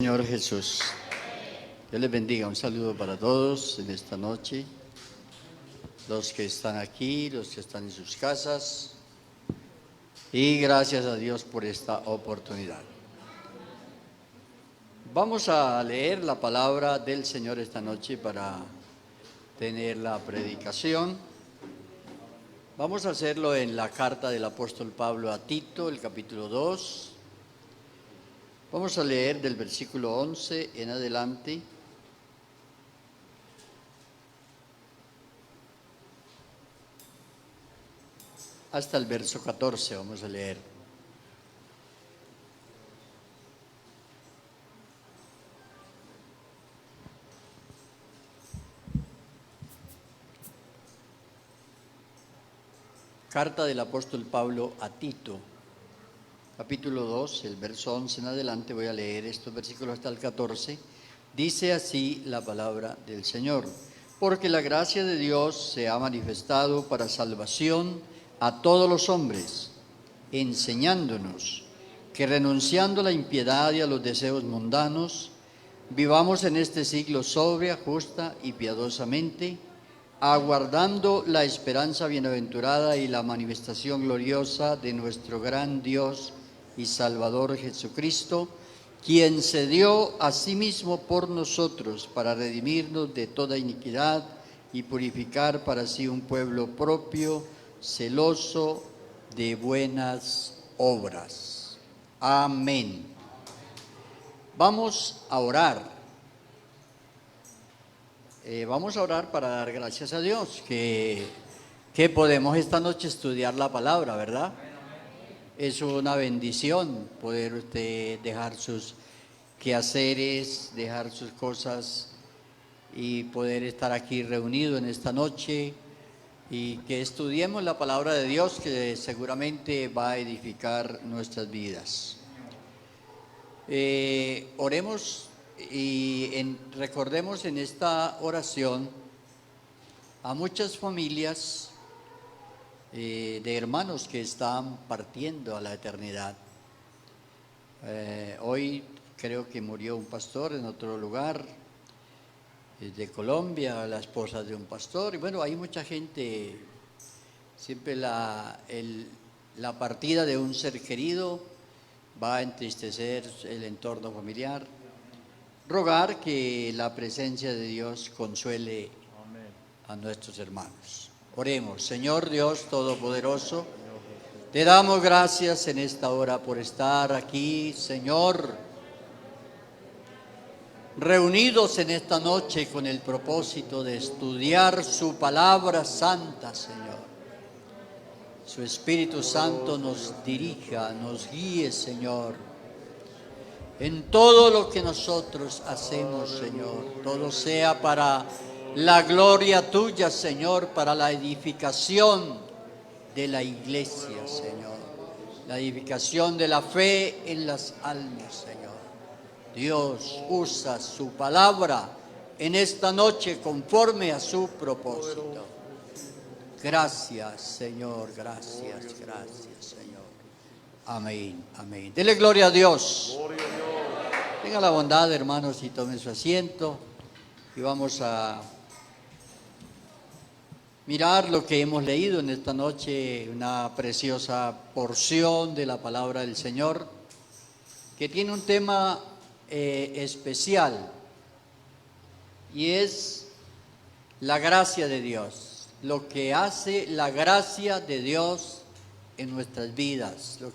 Señor Jesús. Dios les bendiga. Un saludo para todos en esta noche. Los que están aquí, los que están en sus casas. Y gracias a Dios por esta oportunidad. Vamos a leer la palabra del Señor esta noche para tener la predicación. Vamos a hacerlo en la carta del apóstol Pablo a Tito, el capítulo 2. Vamos a leer del versículo 11 en adelante. Hasta el verso 14 vamos a leer. Carta del apóstol Pablo a Tito, capítulo 2, el verso 11 en adelante. Voy a leer estos versículos hasta el 14. Dice así la palabra del Señor: porque la gracia de Dios se ha manifestado para salvación a todos los hombres, enseñándonos que renunciando a la impiedad y a los deseos mundanos, vivamos en este siglo sobria, justa y piadosamente, aguardando la esperanza bienaventurada y la manifestación gloriosa de nuestro gran Dios y Salvador Jesucristo, quien se dio a sí mismo por nosotros para redimirnos de toda iniquidad y purificar para sí un pueblo propio, celoso de buenas obras. Amén. Vamos a orar. Vamos a orar para dar gracias a Dios que podemos esta noche estudiar la palabra, ¿verdad? Es una bendición poder usted dejar sus quehaceres, dejar sus cosas y poder estar aquí reunido en esta noche y que estudiemos la palabra de Dios, que seguramente va a edificar nuestras vidas. Oremos y recordemos en esta oración a muchas familias de hermanos que están partiendo a la eternidad. Hoy creo que murió un pastor en otro lugar de Colombia, la esposa de un pastor, y bueno, hay mucha gente. Siempre la partida de un ser querido va a entristecer el entorno familiar. Rogar que la presencia de Dios consuele a nuestros hermanos. Oremos. Señor Dios Todopoderoso, te damos gracias en esta hora por estar aquí, Señor, reunidos en esta noche con el propósito de estudiar su palabra santa, Señor. Su Espíritu Santo nos dirija, nos guíe, Señor, en todo lo que nosotros hacemos, Señor. Todo sea para la gloria tuya, Señor, para la edificación de la iglesia, Señor. La edificación de la fe en las almas, Señor. Dios usa su palabra en esta noche conforme a su propósito. Gracias, Señor, gracias, Señor. Amén, amén. Dele gloria a Dios. Tenga la bondad, hermanos, y tomen su asiento. Y vamos a mirar lo que hemos leído en esta noche, una preciosa porción de la palabra del Señor, que tiene un tema especial, y es la gracia de Dios, lo que hace la gracia de Dios en nuestras vidas, lo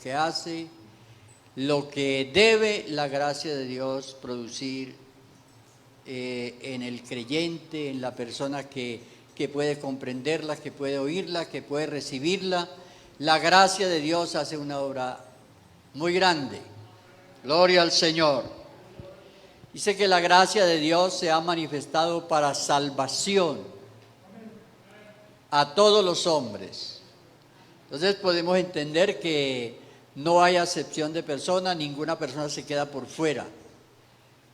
que debe la gracia de Dios producir en el creyente, en la persona que puede comprenderla, que puede oírla, que puede recibirla. La gracia de Dios hace una obra muy grande. Gloria al Señor. Dice que la gracia de Dios se ha manifestado para salvación a todos los hombres. Entonces podemos entender que no hay acepción de persona, ninguna persona se queda por fuera.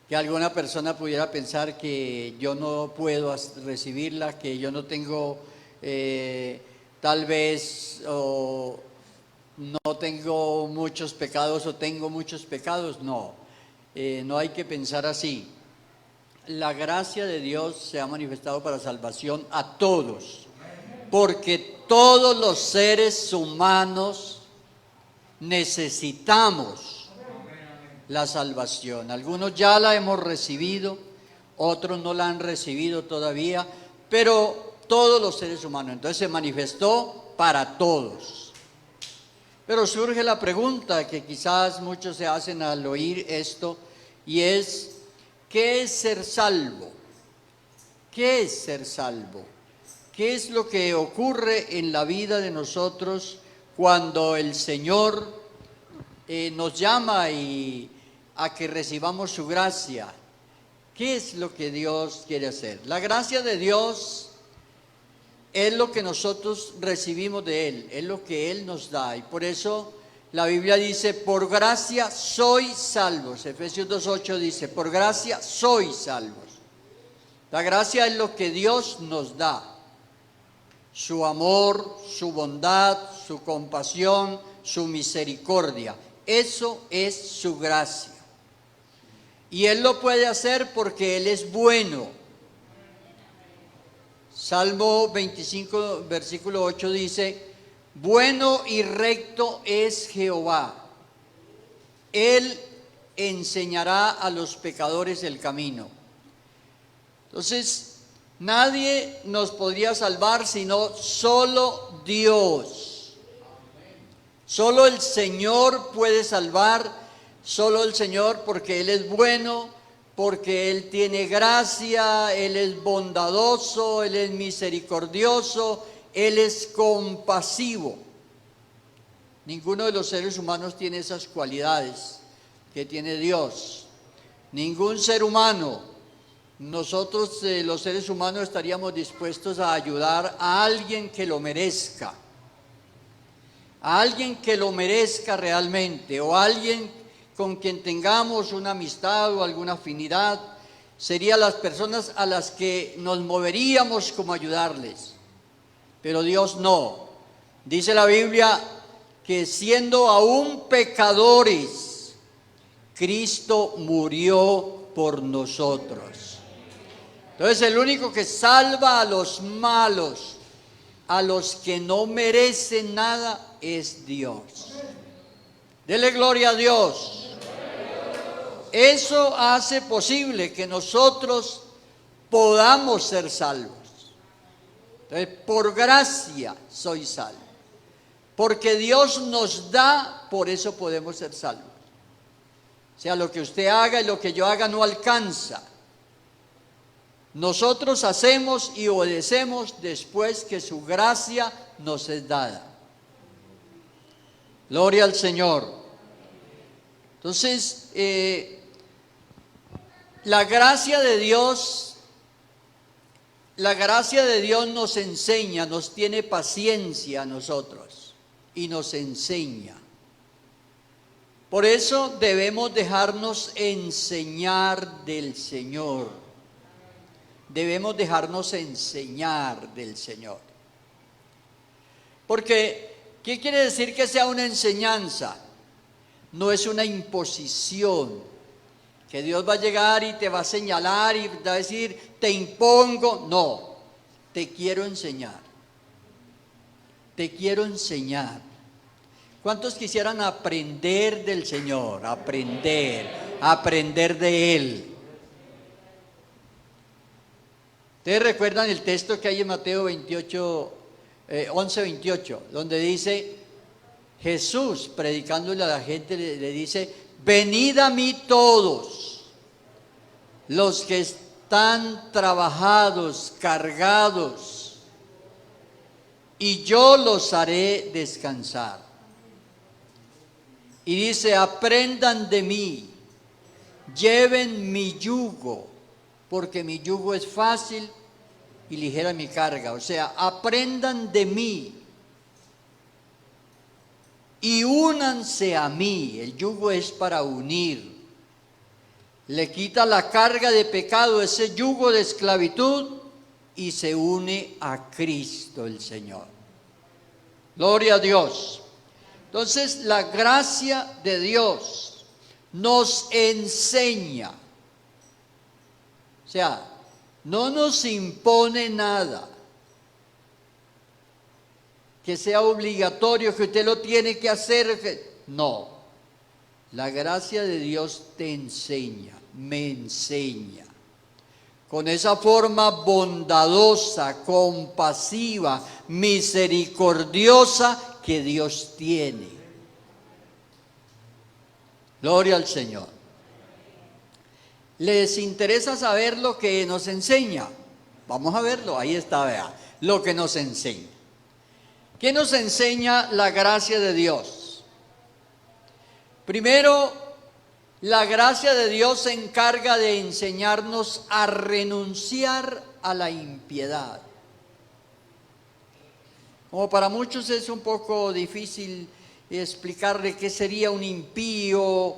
Que alguna persona pudiera pensar que yo no puedo recibirla, que yo no tengo tal vez, o no tengo muchos pecados, o tengo muchos pecados. No, no hay que pensar así. La gracia de Dios se ha manifestado para salvación a todos, porque todos los seres humanos necesitamos la salvación. Algunos ya la hemos recibido, otros no la han recibido todavía, pero todos los seres humanos. Entonces se manifestó para todos. Pero surge la pregunta que quizás muchos se hacen al oír esto, y es: ¿qué es ser salvo? ¿Qué es ser salvo? ¿Qué es lo que ocurre en la vida de nosotros cuando el Señor nos llama a que recibamos su gracia? ¿Qué es lo que Dios quiere hacer? La gracia de Dios es lo que nosotros recibimos de Él, es lo que Él nos da. Y por eso la Biblia dice: por gracia sois salvos. Efesios 2:8 dice: por gracia sois salvos. La gracia es lo que Dios nos da. Su amor, su bondad, su compasión, su misericordia. Eso es su gracia. Y Él lo puede hacer porque Él es bueno. Salmo 25, versículo 8 dice: bueno y recto es Jehová. Él enseñará a los pecadores el camino. Entonces, nadie nos podría salvar sino solo Dios. Solo el Señor puede salvar, solo el Señor, porque Él es bueno, porque Él tiene gracia, Él es bondadoso, Él es misericordioso, Él es compasivo. Ninguno de los seres humanos tiene esas cualidades que tiene Dios. Ningún ser humano. Nosotros, los seres humanos, estaríamos dispuestos a ayudar a alguien que lo merezca. A alguien que lo merezca realmente, o a alguien con quien tengamos una amistad o alguna afinidad. Serían las personas a las que nos moveríamos como ayudarles. Pero Dios no. Dice la Biblia que siendo aún pecadores, Cristo murió por nosotros. Entonces el único que salva a los malos, a los que no merecen nada, es Dios. Dele gloria a Dios. Eso hace posible que nosotros podamos ser salvos. Entonces, por gracia soy salvo. Porque Dios nos da, por eso podemos ser salvos. O sea, lo que usted haga y lo que yo haga no alcanza. Nosotros hacemos y obedecemos después que su gracia nos es dada. Gloria al Señor. Entonces, la gracia de Dios nos enseña, nos tiene paciencia a nosotros y nos enseña. Por eso debemos dejarnos enseñar del Señor. Debemos dejarnos enseñar del Señor. Porque, ¿qué quiere decir que sea una enseñanza? No es una imposición, que Dios va a llegar y te va a señalar y va a decir, te impongo. No, te quiero enseñar. Te quiero enseñar. ¿Cuántos quisieran aprender del Señor? Aprender de Él. Ustedes recuerdan el texto que hay en Mateo 11:28, donde dice, Jesús predicándole a la gente le dice: venid a mí todos los que están trabajados, cargados, y yo los haré descansar. Y dice: aprendan de mí, lleven mi yugo, porque mi yugo es fácil y ligera mi carga. O sea, aprendan de mí y únanse a mí. El yugo es para unir. Le quita la carga de pecado, ese yugo de esclavitud, y se une a Cristo el Señor. Gloria a Dios. Entonces, la gracia de Dios nos enseña. O sea, no nos impone nada que sea obligatorio, que usted lo tiene que hacer. No, la gracia de Dios te enseña, me enseña. Con esa forma bondadosa, compasiva, misericordiosa que Dios tiene. Gloria al Señor. ¿Les interesa saber lo que nos enseña? Vamos a verlo, ahí está, vea, lo que nos enseña. ¿Qué nos enseña la gracia de Dios? Primero, la gracia de Dios se encarga de enseñarnos a renunciar a la impiedad. Como para muchos es un poco difícil explicarle qué sería un impío,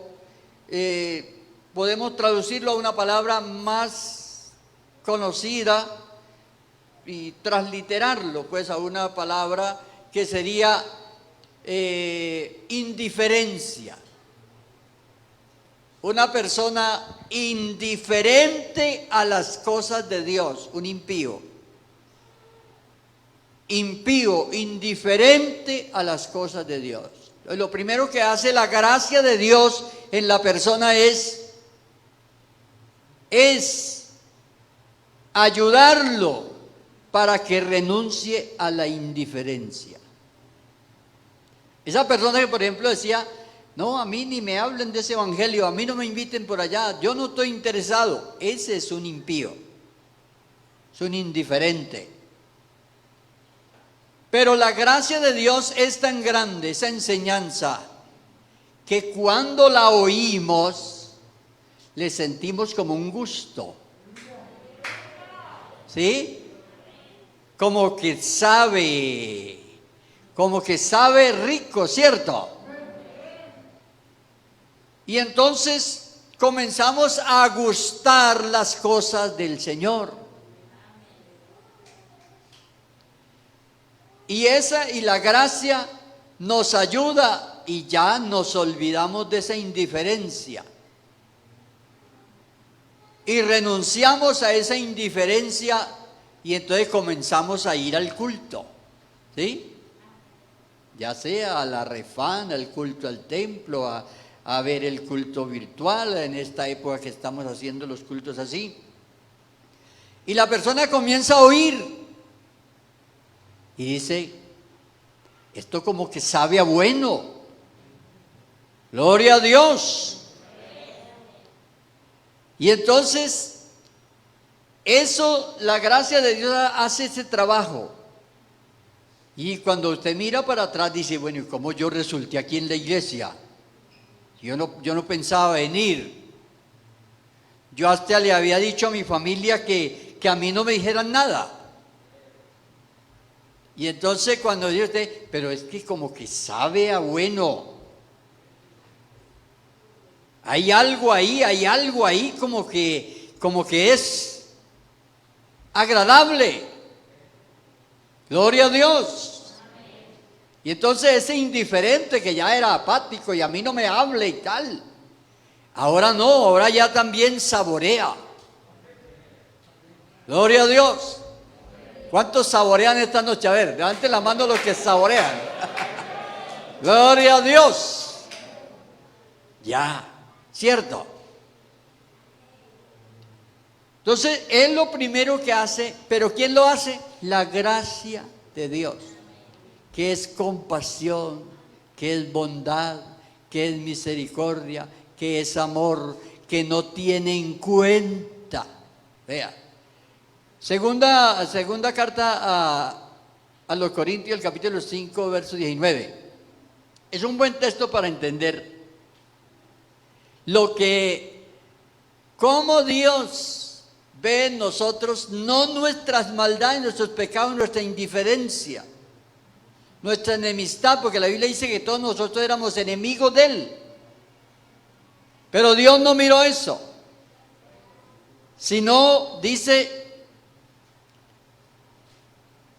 podemos traducirlo a una palabra más conocida y transliterarlo pues a una palabra que sería indiferencia. Una persona indiferente a las cosas de Dios, un impío. Impío, indiferente a las cosas de Dios. Lo primero que hace la gracia de Dios en la persona es ayudarlo para que renuncie a la indiferencia. Esa persona que, por ejemplo, decía, no, a mí ni me hablen de ese evangelio, a mí no me inviten por allá, yo no estoy interesado. Ese es un impío, es un indiferente. Pero la gracia de Dios es tan grande, esa enseñanza, que cuando la oímos, le sentimos como un gusto. ¿Sí? Como que sabe rico, ¿cierto? Y entonces comenzamos a gustar las cosas del Señor. Y la gracia nos ayuda y ya nos olvidamos de esa indiferencia. Y renunciamos a esa indiferencia y entonces comenzamos a ir al culto, ¿sí? Ya sea a la refán, al culto al templo, a ver el culto virtual, en esta época que estamos haciendo los cultos así. Y la persona comienza a oír y dice, esto como que sabe a bueno. Gloria a Dios. Y entonces, la gracia de Dios hace ese trabajo. Y cuando usted mira para atrás, dice, bueno, ¿y cómo yo resulté aquí en la iglesia? Yo no pensaba venir. Yo hasta le había dicho a mi familia que a mí no me dijeran nada. Y entonces cuando dice usted, pero es que como que sabe a bueno. Hay algo ahí como que es agradable. Gloria a Dios. Y entonces ese indiferente que ya era apático y a mí no me hable y tal, ahora no, ahora ya también saborea. Gloria a Dios. ¿Cuántos saborean esta noche? A ver, levanten la mano los que saborean. Gloria a Dios. Ya, ¿cierto? Entonces, es lo primero que hace, pero ¿quién lo hace? La gracia de Dios, que es compasión, que es bondad, que es misericordia, que es amor, que no tiene en cuenta. Vea. Segunda carta a los Corintios, el capítulo 5, verso 19. Es un buen texto para entender cómo Dios ve en nosotros, no nuestras maldades, nuestros pecados, nuestra indiferencia, nuestra enemistad, porque la Biblia dice que todos nosotros éramos enemigos de Él. Pero Dios no miró eso, sino dice,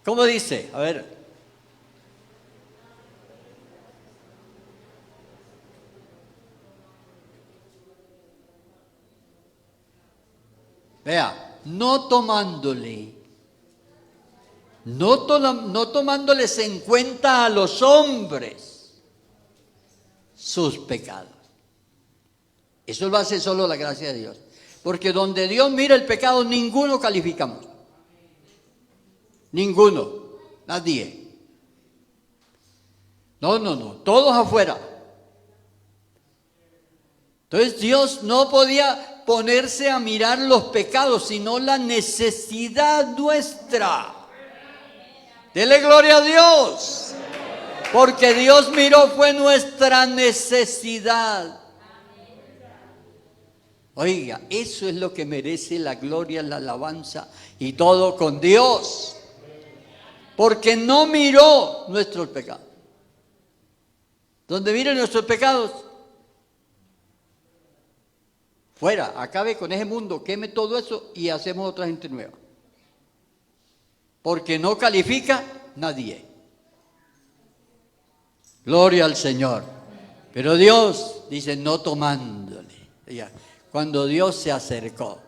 ¿cómo dice? A ver. Vea, no tomándoles en cuenta a los hombres sus pecados. Eso lo hace solo la gracia de Dios. Porque donde Dios mira el pecado, ninguno calificamos. Ninguno, nadie. No, todos afuera. Entonces Dios no podía ponerse a mirar los pecados, sino la necesidad nuestra. Dele gloria a Dios, porque Dios miró fue nuestra necesidad. Oiga, eso es lo que merece la gloria, la alabanza y todo con Dios, porque no miró nuestros pecados. Donde miren nuestros pecados, fuera, acabe con ese mundo, queme todo eso y hacemos otra gente nueva. Porque no califica nadie. Gloria al Señor. Pero Dios dice, no tomándole. Ya, cuando Dios se acercó.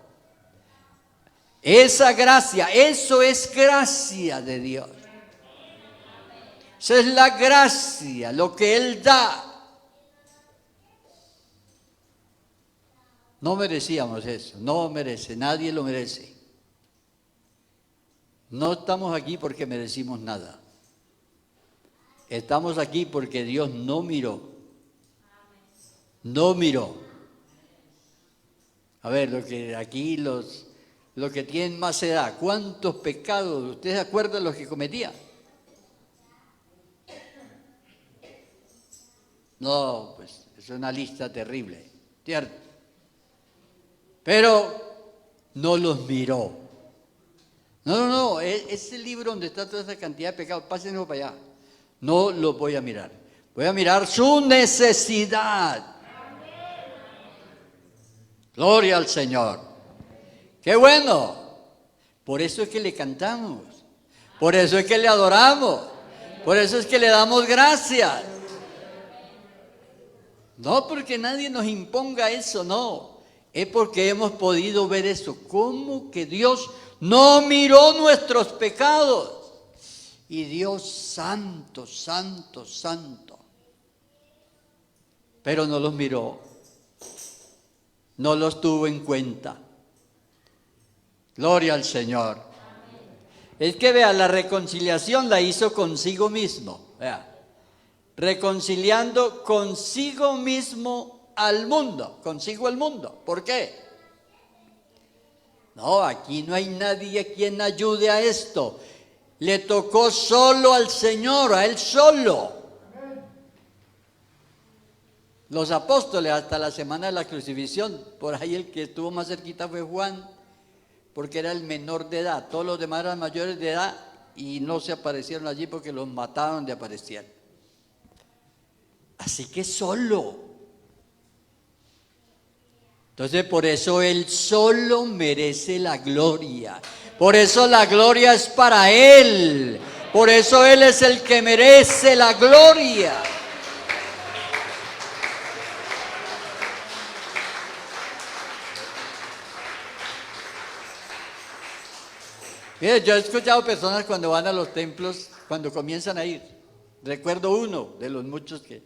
Esa gracia, eso es gracia de Dios. Esa es la gracia, lo que Él da. No merecíamos eso, no merece, nadie lo merece. No estamos aquí porque merecimos nada. Estamos aquí porque Dios no miró. No miró. A ver, los que tienen más edad, ¿cuántos pecados? ¿Ustedes se acuerdan de los que cometía? No, pues es una lista terrible, ¿cierto? Pero no los miró. No, ese libro donde está toda esa cantidad de pecados, pásenlo para allá. No lo voy a mirar. Voy a mirar su necesidad. Gloria al Señor. ¡Qué bueno! Por eso es que le cantamos. Por eso es que le adoramos. Por eso es que le damos gracias. No porque nadie nos imponga eso, no. Es porque hemos podido ver eso. ¿Cómo que Dios no miró nuestros pecados? Y Dios santo, santo, santo. Pero no los miró. No los tuvo en cuenta. Gloria al Señor. Es que vea, la reconciliación la hizo consigo mismo. Vea. Reconciliando consigo mismo al mundo, consigo el mundo. ¿Por qué? No, aquí no hay nadie quien ayude a esto. Le tocó solo al Señor, a Él solo. Los apóstoles hasta la semana de la crucifixión, por ahí el que estuvo más cerquita fue Juan, porque era el menor de edad. Todos los demás eran mayores de edad y no se aparecieron allí porque los mataron de aparecer. Así que solo. Entonces por eso Él solo merece la gloria. Por eso la gloria es para Él. Por eso Él es el que merece la gloria. Mire, yo he escuchado personas cuando van a los templos, cuando comienzan a ir. Recuerdo uno de los muchos que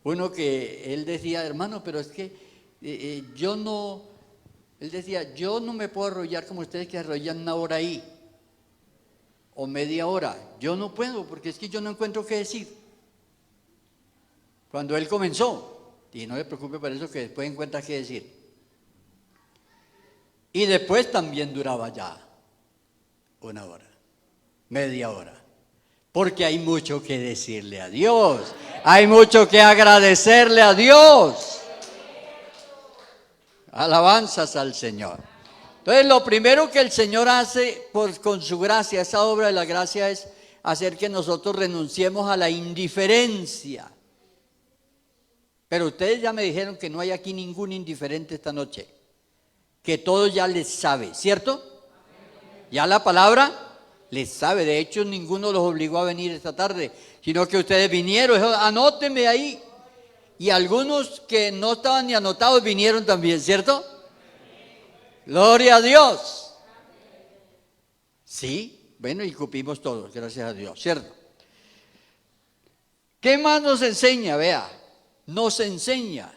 él decía, hermano, pero es que él decía, yo no me puedo arrollar como ustedes que arrollan una hora ahí, o media hora. Yo no puedo, porque es que yo no encuentro qué decir. Cuando él comenzó, y no le preocupe por eso, que después encuentra qué decir. Y después también duraba ya una hora, media hora. Porque hay mucho que decirle a Dios. Hay mucho que agradecerle a Dios. Alabanzas al Señor. Entonces, lo primero que el Señor hace con su gracia, esa obra de la gracia, es hacer que nosotros renunciemos a la indiferencia. Pero ustedes ya me dijeron que no hay aquí ningún indiferente esta noche. Que todo ya les sabe, ¿cierto? Ya la palabra les sabe. De hecho, ninguno los obligó a venir esta tarde, sino que ustedes vinieron. Anótenme ahí. Y algunos que no estaban ni anotados vinieron también, ¿cierto? Gloria a Dios. Sí, bueno, y cupimos todos, gracias a Dios, ¿cierto? ¿Qué más nos enseña? Vea, nos enseña,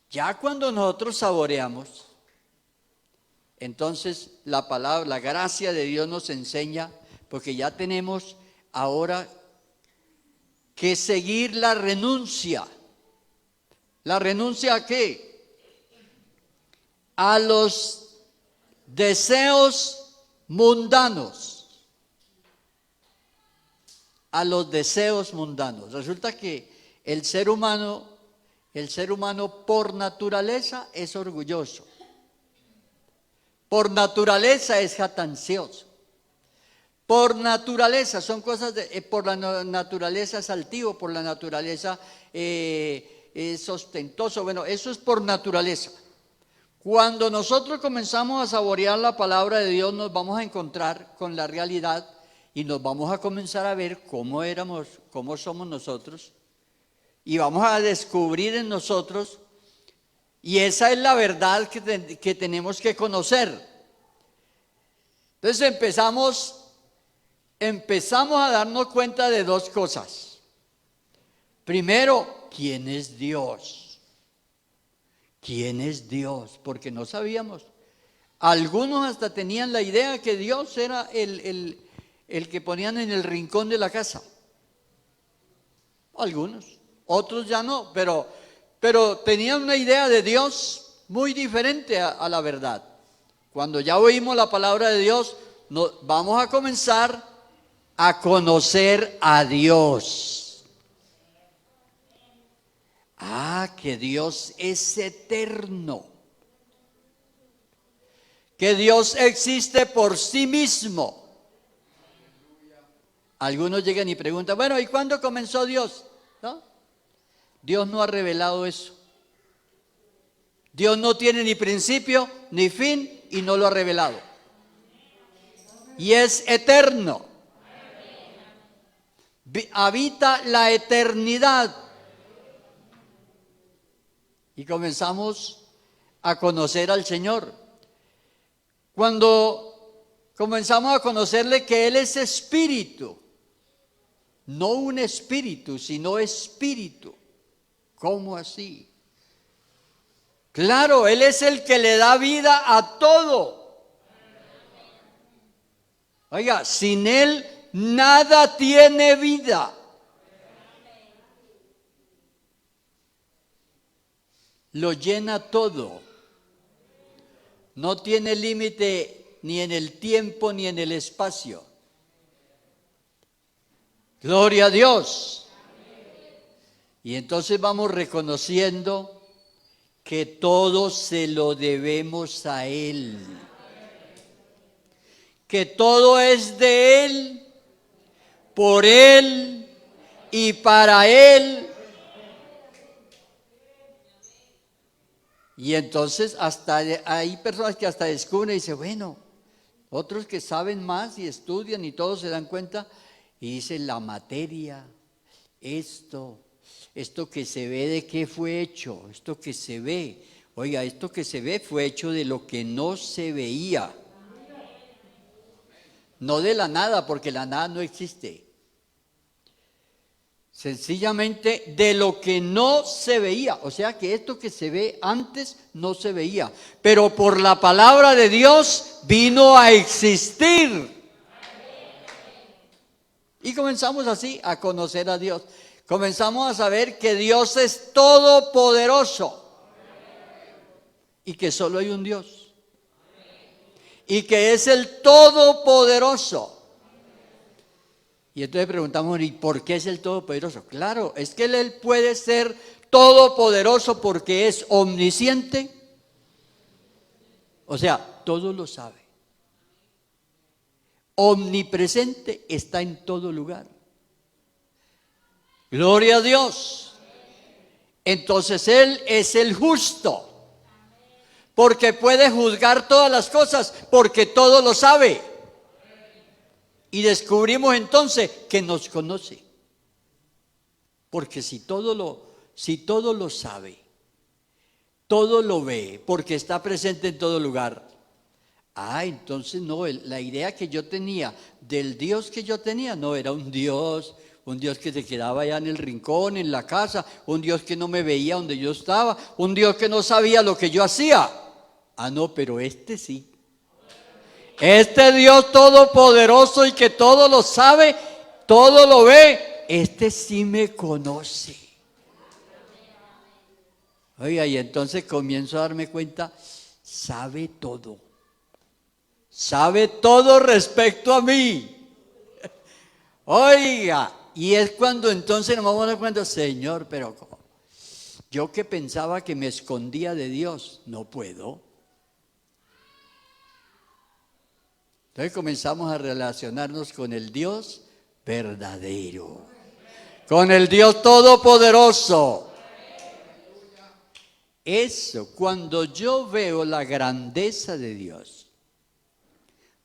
ya cuando nosotros saboreamos, entonces la palabra, la gracia de Dios nos enseña, porque ya tenemos ahora que seguir la renuncia. ¿La renuncia a qué? A los deseos mundanos. A los deseos mundanos. Resulta que el ser humano por naturaleza es orgulloso. Por naturaleza es jactancioso. Por naturaleza, son cosas por la naturaleza es altivo, por la naturaleza es ostentoso. Bueno, eso es por naturaleza. Cuando nosotros comenzamos a saborear la palabra de Dios, nos vamos a encontrar con la realidad y nos vamos a comenzar a ver cómo éramos, cómo somos nosotros, y vamos a descubrir en nosotros, y esa es la verdad que tenemos que conocer. Entonces empezamos a darnos cuenta de dos cosas. Primero, ¿quién es Dios? ¿Quién es Dios? Porque no sabíamos. Algunos hasta tenían la idea que Dios era el que ponían en el rincón de la casa. Algunos, otros ya no, pero tenían una idea de Dios muy diferente a la verdad. Cuando ya oímos la palabra de Dios, vamos a comenzar a conocer a Dios. Que Dios es eterno, que Dios existe por sí mismo. Algunos llegan y preguntan, bueno, ¿y cuándo comenzó Dios? ¿No? Dios no ha revelado eso. Dios no tiene ni principio ni fin y no lo ha revelado. Y es eterno. Habita la eternidad. Y comenzamos a conocer al Señor. Cuando comenzamos a conocerle que Él es espíritu, no un espíritu, sino espíritu. ¿Cómo así? Claro, Él es el que le da vida a todo. Oiga, sin Él nada tiene vida. Lo llena todo. No tiene límite ni en el tiempo ni en el espacio. Gloria a Dios. Y entonces vamos reconociendo que todo se lo debemos a Él. Que todo es de Él, por Él y para Él. Y entonces hay personas que hasta descubren y dicen, bueno, otros que saben más y estudian y todos se dan cuenta y dicen la materia, esto que se ve, ¿de qué fue hecho? Esto que se ve, oiga, esto que se ve fue hecho de lo que no se veía. No de la nada, porque la nada no existe. Sencillamente de lo que no se veía. O sea que esto que se ve antes no se veía. Pero por la palabra de Dios vino a existir. Y comenzamos así a conocer a Dios. Comenzamos a saber que Dios es todopoderoso. Y que solo hay un Dios. Y que es el todopoderoso. Y entonces preguntamos, ¿y por qué es el todopoderoso? Claro, es que Él puede ser todopoderoso porque es omnisciente. O sea, todo lo sabe. Omnipresente, está en todo lugar. Gloria a Dios. Entonces Él es el justo. Porque puede juzgar todas las cosas, porque todo lo sabe. Y descubrimos entonces que nos conoce. Porque si todo lo sabe, todo lo ve, porque está presente en todo lugar. Entonces no, la idea que yo tenía del Dios que yo tenía no era un Dios que se quedaba allá en el rincón, en la casa, un Dios que no me veía donde yo estaba, un Dios que no sabía lo que yo hacía. No, pero este sí. Este Dios todopoderoso y que todo lo sabe, todo lo ve, este sí me conoce. Oiga, y entonces comienzo a darme cuenta, sabe todo. Sabe todo respecto a mí. Oiga, y es cuando entonces nos vamos a dar cuenta, Señor, pero ¿cómo? Yo que pensaba que me escondía de Dios, no puedo. Entonces comenzamos a relacionarnos con el Dios verdadero, con el Dios todopoderoso. Eso, cuando yo veo la grandeza de Dios,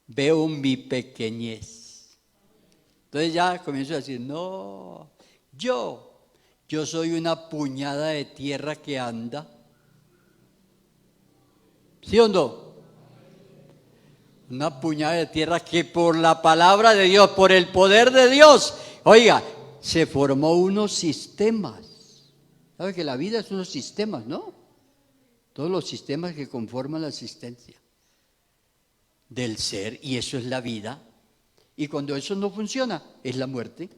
veo mi pequeñez. Entonces ya comienzo a decir, no, yo soy una puñada de tierra que anda. ¿Sí o no? Una puñada de tierra que por la palabra de Dios, por el poder de Dios, oiga, se formó unos sistemas. ¿Sabe que la vida es unos sistemas, no? Todos los sistemas que conforman la existencia del ser, y eso es la vida. Y cuando eso no funciona, es la muerte.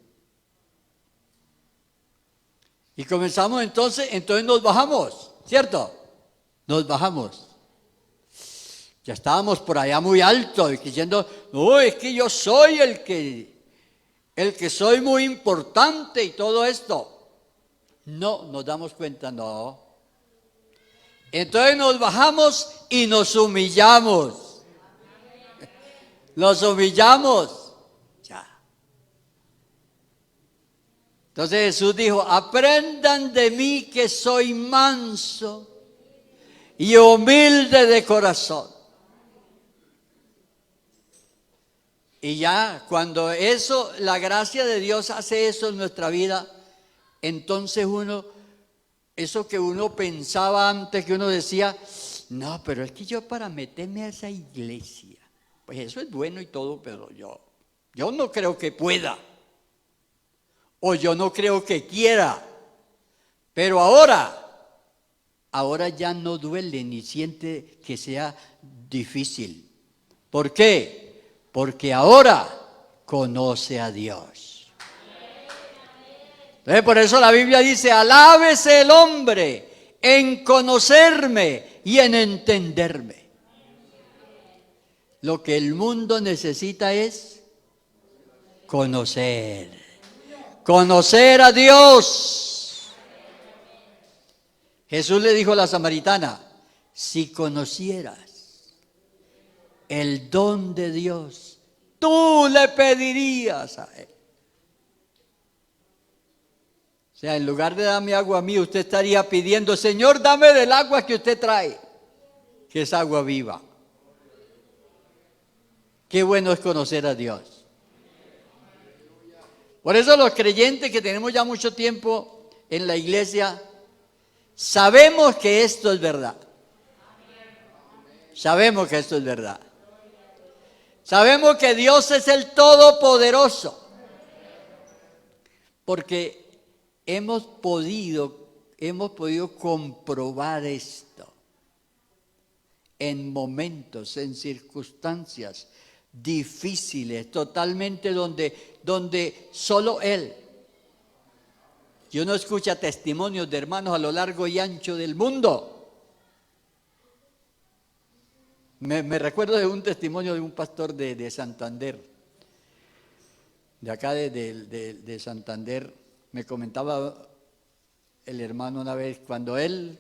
Y comenzamos entonces nos bajamos, ¿cierto? Nos bajamos. Ya estábamos por allá muy alto, diciendo, no, es que yo soy el que soy muy importante y todo esto. No, nos damos cuenta, no. Entonces nos bajamos y nos humillamos. Nos humillamos. Ya. Entonces Jesús dijo, aprendan de mí que soy manso y humilde de corazón. Y ya, cuando eso, la gracia de Dios hace eso en nuestra vida, entonces eso que uno pensaba antes, que uno decía, no, pero es que yo para meterme a esa iglesia, pues eso es bueno y todo, pero yo no creo que pueda, o yo no creo que quiera, pero ahora ya no duele ni siente que sea difícil. ¿Por qué? Porque ahora conoce a Dios. Entonces, por eso la Biblia dice, alábese el hombre en conocerme y en entenderme. Lo que el mundo necesita es conocer a Dios. Jesús le dijo a la samaritana, si conocieras el don de Dios, tú le pedirías a Él. O sea, en lugar de darme agua a mí, usted estaría pidiendo, Señor, dame del agua que usted trae, que es agua viva. Qué bueno es conocer a Dios. Por eso los creyentes que tenemos ya mucho tiempo en la iglesia, sabemos que esto es verdad. Sabemos que esto es verdad. Sabemos que Dios es el Todopoderoso, porque hemos podido comprobar esto en momentos, en circunstancias difíciles, totalmente donde solo Él. Y uno escucha testimonios de hermanos a lo largo y ancho del mundo. Me recuerdo de un testimonio de un pastor de Santander, de acá de Santander. Me comentaba el hermano una vez, cuando él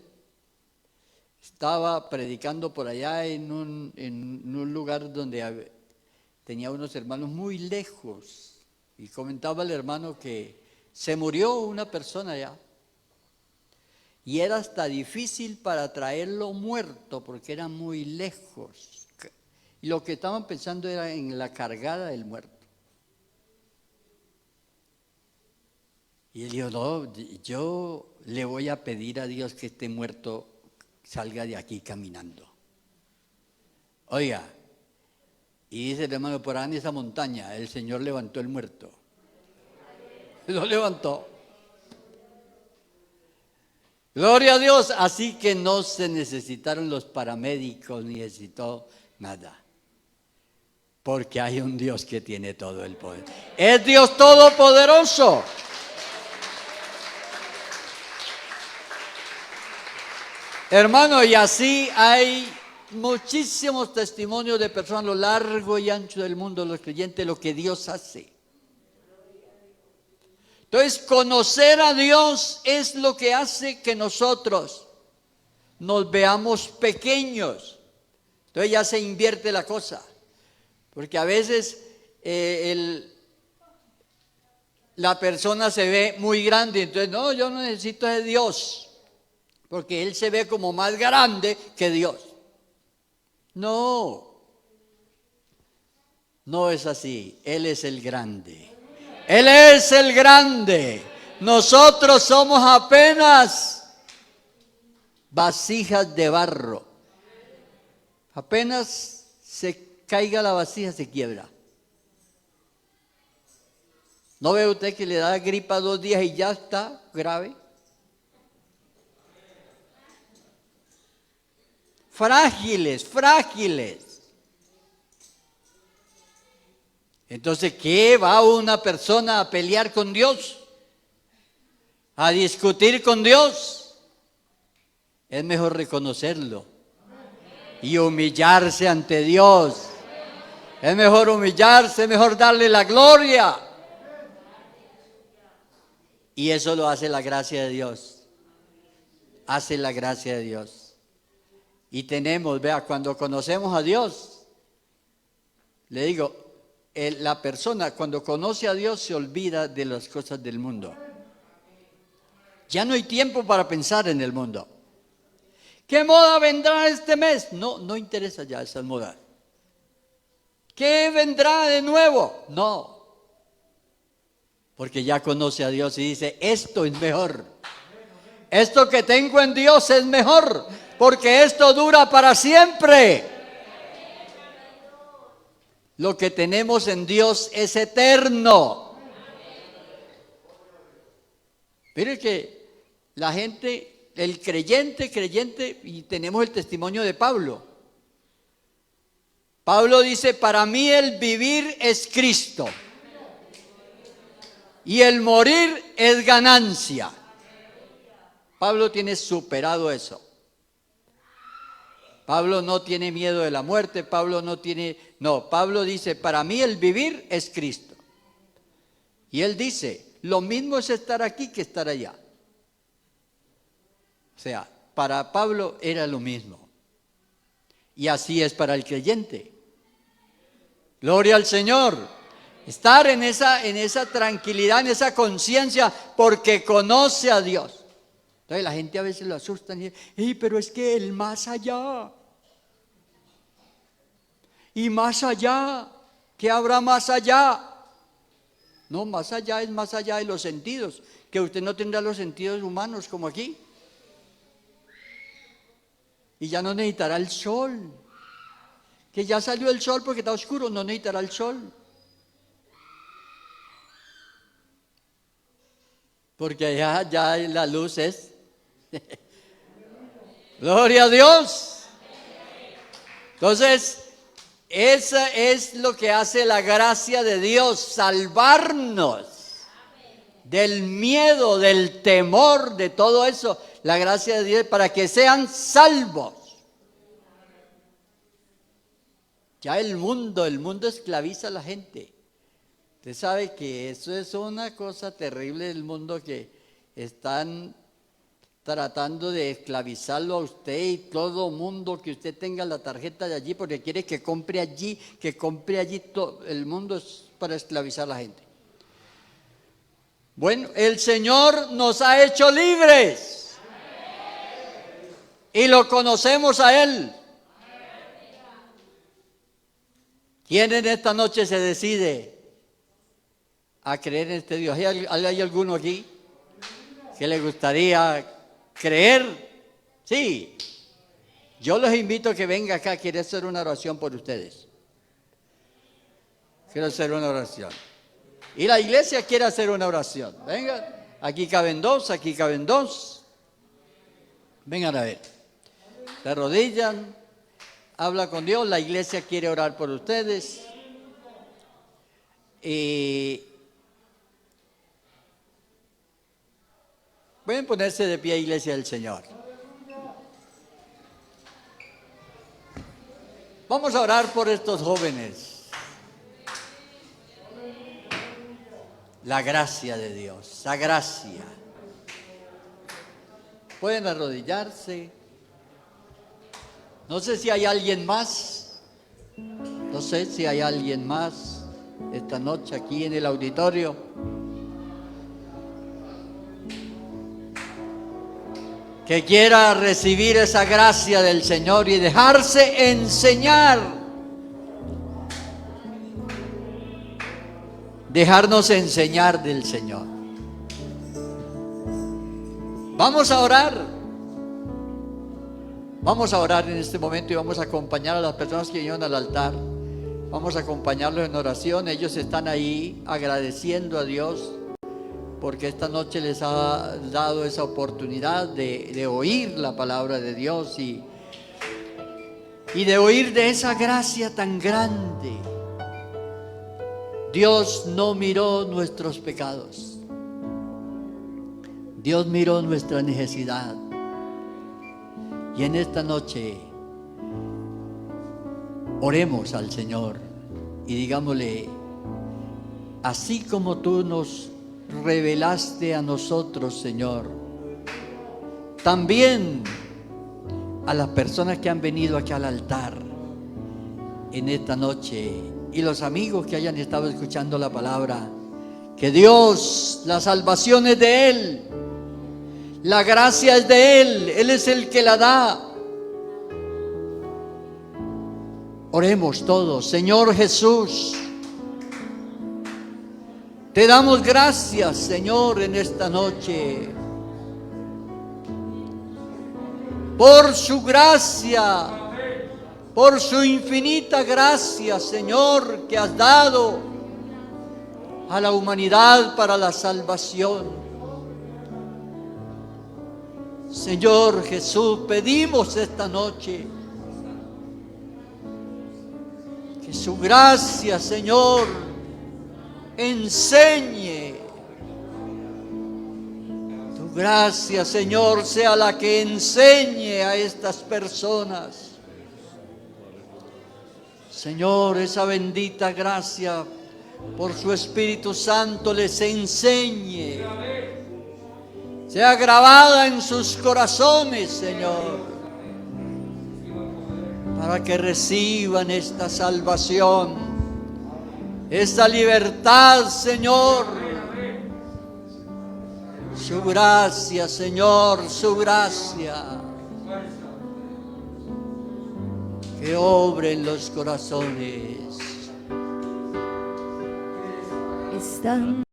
estaba predicando por allá en un lugar donde tenía unos hermanos muy lejos, y comentaba el hermano que se murió una persona allá, y era hasta difícil para traerlo muerto porque era muy lejos. Y lo que estaban pensando era en la cargada del muerto. Y él dijo, no, yo le voy a pedir a Dios que este muerto salga de aquí caminando. Oiga, y dice el hermano, por ahí en esa montaña el Señor levantó el muerto. Lo levantó. Gloria a Dios. Así que no se necesitaron los paramédicos, ni necesitó nada. Porque hay un Dios que tiene todo el poder. Es Dios todopoderoso. Hermano, y así hay muchísimos testimonios de personas a lo largo y ancho del mundo, los creyentes, lo que Dios hace. Entonces, conocer a Dios es lo que hace que nosotros nos veamos pequeños. Entonces ya se invierte la cosa. Porque a veces la persona se ve muy grande, entonces no, yo no necesito de Dios. Porque él se ve como más grande que Dios. No, no es así. Él es el grande. Él es el grande. Nosotros somos apenas vasijas de barro. Apenas se caiga la vasija, se quiebra. ¿No ve usted que le da gripa 2 días y ya está grave? Frágiles, frágiles. Entonces, ¿qué va una persona a pelear con Dios? ¿A discutir con Dios? Es mejor reconocerlo y humillarse ante Dios. Es mejor humillarse, es mejor darle la gloria. Y eso lo hace la gracia de Dios. Hace la gracia de Dios. Y tenemos, vea, cuando conocemos a Dios, le digo, la persona cuando conoce a Dios se olvida de las cosas del mundo. Ya no hay tiempo para pensar en el mundo. ¿Qué moda vendrá este mes? No interesa ya esa moda. ¿Qué vendrá de nuevo? No. Porque ya conoce a Dios y dice, esto es mejor. Esto que tengo en Dios es mejor, porque esto dura para siempre. Lo que tenemos en Dios es eterno. Mire que la gente, el creyente, y tenemos el testimonio de Pablo. Pablo dice, para mí el vivir es Cristo y el morir es ganancia. Pablo tiene superado eso. Pablo no tiene miedo de la muerte, Pablo dice, para mí el vivir es Cristo. Y él dice, lo mismo es estar aquí que estar allá. O sea, para Pablo era lo mismo. Y así es para el creyente. Gloria al Señor. Estar en esa tranquilidad, en esa conciencia, porque conoce a Dios. Entonces la gente a veces lo asusta y dice, pero es que el más allá. Y más allá, ¿qué habrá más allá? No, más allá es más allá de los sentidos, que usted no tendrá los sentidos humanos como aquí. Y ya no necesitará el sol, que ya salió el sol porque está oscuro, no necesitará el sol. Porque allá ya la luz es. Gloria a Dios. Entonces, esa es lo que hace la gracia de Dios, salvarnos del miedo, del temor, de todo eso. La gracia de Dios para que sean salvos. Ya el mundo esclaviza a la gente. Usted sabe que eso es una cosa terrible del mundo, que están tratando de esclavizarlo a usted y todo mundo, que usted tenga la tarjeta de allí porque quiere que compre allí, todo. El mundo es para esclavizar a la gente. Bueno, el Señor nos ha hecho libres y lo conocemos a Él. ¿Quién en esta noche se decide a creer en este Dios? ¿Hay alguno aquí que le gustaría creer? Sí. Yo los invito a que venga acá, quiero hacer una oración por ustedes. Quiero hacer una oración. Y la iglesia quiere hacer una oración. Vengan, aquí caben dos, aquí caben dos. Vengan a ver. Se arrodillan, habla con Dios, la iglesia quiere orar por ustedes. Pueden ponerse de pie, iglesia del Señor. Vamos a orar por estos jóvenes. La gracia de Dios, la gracia. Pueden arrodillarse. No sé si hay alguien más. No sé si hay alguien más esta noche aquí en el auditorio. Que quiera recibir esa gracia del Señor y dejarse enseñar. Dejarnos enseñar del Señor. Vamos a orar. Vamos a orar en este momento y vamos a acompañar a las personas que vinieron al altar. Vamos a acompañarlos en oración. Ellos están ahí agradeciendo a Dios porque esta noche les ha dado esa oportunidad de oír la palabra de Dios y de oír de esa gracia tan grande. Dios no miró nuestros pecados. Dios miró nuestra necesidad. Y en esta noche oremos al Señor y digámosle, así como tú nos revelaste a nosotros, Señor, también a las personas que han venido aquí al altar en esta noche y los amigos que hayan estado escuchando la palabra, que Dios, la salvación es de Él, la gracia es de Él es el que la da. Oremos todos. Señor Jesús, te damos gracias, Señor, en esta noche por su gracia, por su infinita gracia, Señor, que has dado a la humanidad para la salvación. Señor Jesús, pedimos esta noche que su gracia, Señor, enseñe. Tu gracia, Señor, sea la que enseñe a estas personas. Señor, esa bendita gracia por su Espíritu Santo les enseñe. Sea grabada en sus corazones, Señor, para que reciban esta salvación, esta libertad, Señor. Su gracia, Señor, su gracia. Que obre en los corazones.